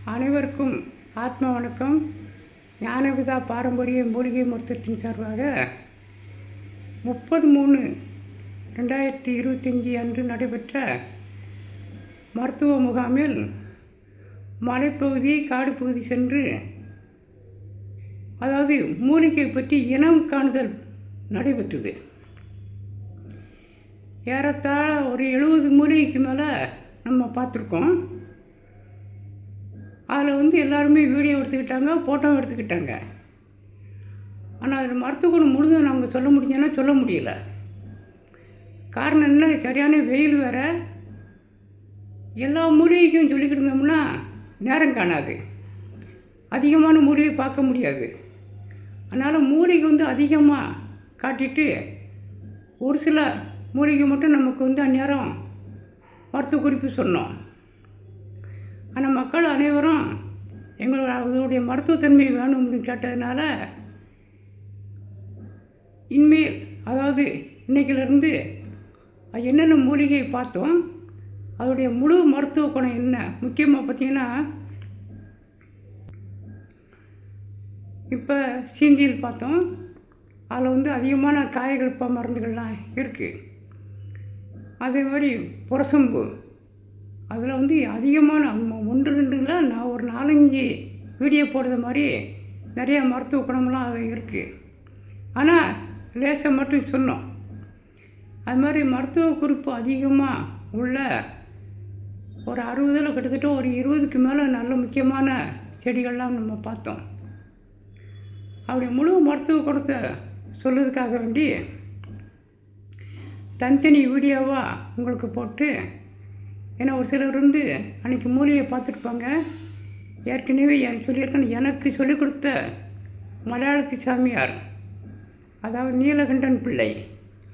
அனைவருக்கும் ஆத்ம வணக்கம். ஞானவிதா பாரம்பரிய மூலிகை மருத்துவத்தின் சார்பாக 30/3/2025 அன்று நடைபெற்ற மருத்துவ முகாமில் மலைப்பகுதி காடு பகுதி சென்று அதாவது மூலிகை பற்றி இனம் காணுதல் நடைபெற்றது. ஏறத்தாழ ஒரு 70 மூலிகைக்கு மேலே நம்ம பார்த்துருக்கோம். அதில் எல்லாருமே வீடியோ எடுத்துக்கிட்டாங்க, ஃபோட்டோ எடுத்துக்கிட்டாங்க. ஆனால் அதில் மருத்துவ குணம் முழுதும் நமக்கு சொல்ல முடியும்னா சொல்ல முடியல. காரணம் என்ன, சரியான வெயில் வேறு. எல்லா மூலிகைக்கும் சொல்லிக்கிட்டு இருந்தோம்னா நேரம் காணாது, அதிகமான மூலிகை பார்க்க முடியாது. அதனால் மூலிகை அதிகமாக காட்டிட்டு ஒரு சில மூலிகை மட்டும் நமக்கு அந்நேரம் மருத்துவ குறிப்பு சொன்னோம். ஆனால் மக்கள் அனைவரும் அதோடைய மருத்துவத்தன்மை வேணும்னு கேட்டதுனால இனிமேல் அதாவது இன்றைக்கிலேருந்து என்னென்ன மூலிகை பார்த்தோம், அதோடைய முழு மருத்துவ குணம் என்ன, முக்கியமாக பார்த்திங்கன்னா இப்போ சீந்தியில் பார்த்தோம். அதில் அதிகமான காயகல்ப மருந்துகள்லாம் இருக்குது. அதே மாதிரி புரசம்பு, அதில் அதிகமான 1-2 நான் ஒரு 4-5 வீடியோ போடுறது மாதிரி நிறைய மருத்துவ குணமெல்லாம் அதில் இருக்குது. ஆனால் லேசாக மட்டும் சொன்னோம். அது மாதிரி மருத்துவ குறிப்பு அதிகமாக உள்ள ஒரு 60 கிட்டத்தட்ட ஒரு 20க்கு மேலே நல்ல முக்கியமான செடிகள்லாம் நம்ம பார்த்தோம். அப்படி முழு மருத்துவ குணத்தை சொல்லுறதுக்காக வேண்டி தனித்தனி வீடியோவாக உங்களுக்கு போட்டு, ஏன்னா ஒரு சிலர் அன்றைக்கி மூலிகையை பார்த்துருப்பாங்க. ஏற்கனவே எனக்கு சொல்லியிருக்கேன், எனக்கு சொல்லிக் கொடுத்த மலையாளத்து சாமியார், அதாவது நீலகண்டன் பிள்ளை,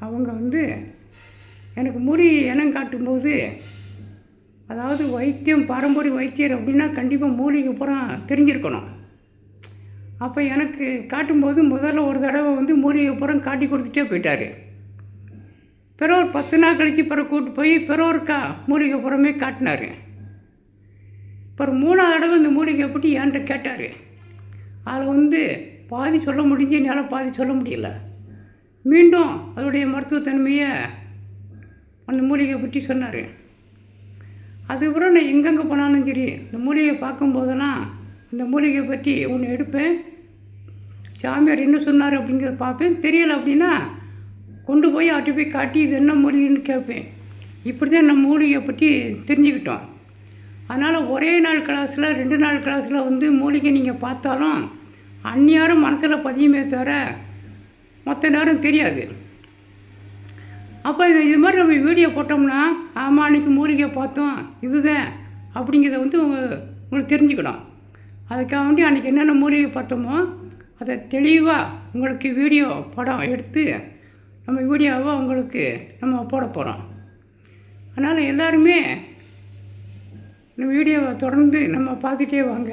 அவங்க எனக்கு மூலிகை இனம் காட்டும்போது, அதாவது வைத்தியம் பாரம்பரிய வைத்தியர் அப்படின்னா கண்டிப்பாக மூலிகை பூரா தெரிஞ்சிருக்கணும். அப்போ எனக்கு காட்டும்போது முதல்ல ஒரு தடவை மூலிகை பூரா காட்டி கொடுத்துட்டே போயிட்டார். பிறகு ஒரு 10 நாள் கழித்து பிறகு கூப்பிட்டு போய் பிறகு ஒருக்கா மூலிகை புறமே காட்டினார். அப்புறம் 3ஆவது தடவை இந்த மூலிகை பற்றி என்கிட்ட கேட்டார். அதில் பாதி சொல்ல முடிஞ்சு, என்னால் பாதி சொல்ல முடியல. மீண்டும் அதோடைய மருத்துவத்தன்மையை அந்த மூலிகை பற்றி சொன்னார். அதுக்கப்புறம் நான் எங்கெங்கே போனாலும் சரி, இந்த மூலிகையை பார்க்கும்போதெல்லாம் இந்த மூலிகை பற்றி ஒன்று எடுப்பேன். சாமியார் என்ன சொன்னார் அப்படிங்கிறத பார்ப்பேன். தெரியலை அப்படின்னா கொண்டு போய் அவர்கிட்ட போய் காட்டி இது என்ன மூலிகைன்னு கேட்பேன். இப்படி தான் நம்ம மூலிகையை பற்றி தெரிஞ்சுக்கிட்டோம். அதனால் ஒரே நாள் கிளாஸில் 2 நாள் கிளாஸில் மூலிகை நீங்கள் பார்த்தாலும் அந்நேரம் மனசில் பதியுமே தவிர மற்ற நேரம் தெரியாது. அப்போ இது மாதிரி நம்ம வீடியோ போட்டோம்னா, ஆமாம் அன்றைக்கி மூலிகை பார்த்தோம் இதுதான் அப்படிங்கிறத உங்களுக்கு தெரிஞ்சுக்கணும். அதுக்காக வேண்டி அன்றைக்கி என்னென்ன மூலிகை பார்த்தோமோ அதை தெளிவாக உங்களுக்கு வீடியோ படம் எடுத்து நம்ம வீடியோவை உங்களுக்கு நம்ம போட போகிறோம். அதனால் எல்லாருமே இந்த வீடியோவை தொடர்ந்து நம்ம பார்த்துட்டே வாங்க.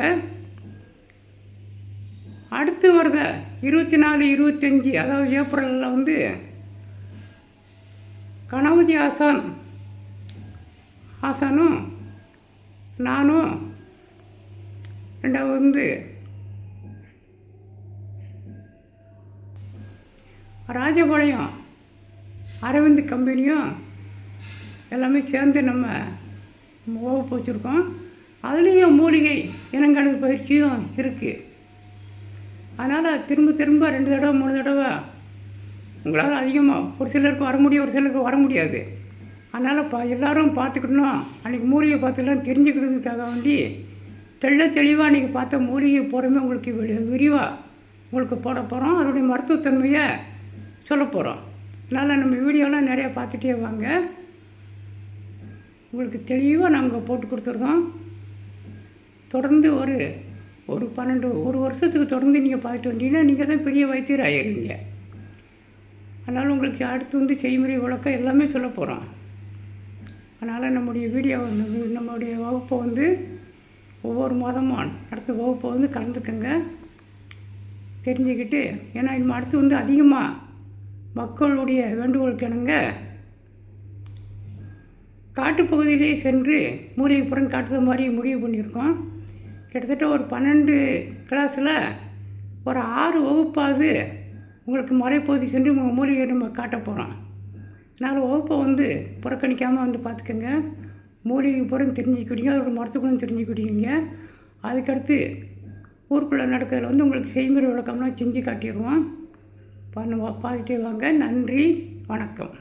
அடுத்து வரத 24-25 அதாவது ஏப்ரலில் கணபதி ஆசானும் நானும், ரெண்டாவது ராஜபாளையம் அரவிந்த் கம்பெனியும் எல்லாமே சேர்ந்து நம்ம வகுப்பு வச்சுருக்கோம். அதுலேயும் மூலிகை இனங்காணுதல் பயிற்சியும் இருக்குது. அதனால் திரும்ப 2 தடவை 3 தடவை உங்களால் அதிகமாக ஒரு சிலருக்கு வர முடியும், ஒரு சிலருக்கு வர முடியாது. அதனால் எல்லோரும் பார்த்துக்கிடணும். அன்றைக்கி மூலிகை பார்த்துலாம் தெரிஞ்சுக்கிடுறதுக்காக வேண்டி தெளிவாக அன்றைக்கி பார்த்த மூலிகை போகிறோமே உங்களுக்கு விரிவாக உங்களுக்கு போட போகிறோம். அதோடைய மருத்துவத்தன்மையை சொல்ல போகிறோம். அதனால் நம்ம வீடியோலாம் நிறையா பார்த்துட்டே வாங்க. உங்களுக்கு தெளிவாக நாங்கள் போட்டு கொடுத்துருந்தோம். தொடர்ந்து ஒரு 1 வருஷத்துக்கு தொடர்ந்து நீங்கள் பார்த்துட்டு வந்தீங்கன்னா நீங்கள் தான் பெரிய வைத்தியர் ஆகிடுவீங்க. அதனால் உங்களுக்கு அடுத்து செய்முறை விளக்கம் எல்லாமே சொல்ல போகிறோம். அதனால் நம்முடைய வீடியோ நம்முடைய வகுப்பை ஒவ்வொரு மாதமும் அடுத்த வகுப்பை கலந்துக்கங்க, தெரிஞ்சுக்கிட்டு. ஏன்னா நம்ம அடுத்து அதிகமாக மக்களுடைய வேண்டுகோளுக்கு இணங்க காட்டுப்பகுதியிலே சென்று மூலிகை புறம் காட்டுறது மாதிரி முடிவு பண்ணியிருக்கோம். கிட்டத்தட்ட ஒரு 12 கிளாஸில் ஒரு 6 வகுப்பாவது உங்களுக்கு முறைப்போதி சென்று உங்கள் மூலிகையை நம்ம காட்ட போகிறோம். 4 வகுப்பை வந்து புறக்கணிக்காமல் வந்து பார்த்துக்கோங்க. மூலிகை பூரம் தெரிஞ்சுக்கிட்டீங்க, அதோட மருத்துவங்களும் தெரிஞ்சுக்கிட்டீங்க. அதுக்கடுத்து ஊருக்குள்ளே நடக்கிறதுல வந்து உங்களுக்கு செய்முறை விளக்கம்லாம் செஞ்சு காட்டிடுவோம். பார்த்துட்டே வாங்க. நன்றி, வணக்கம்.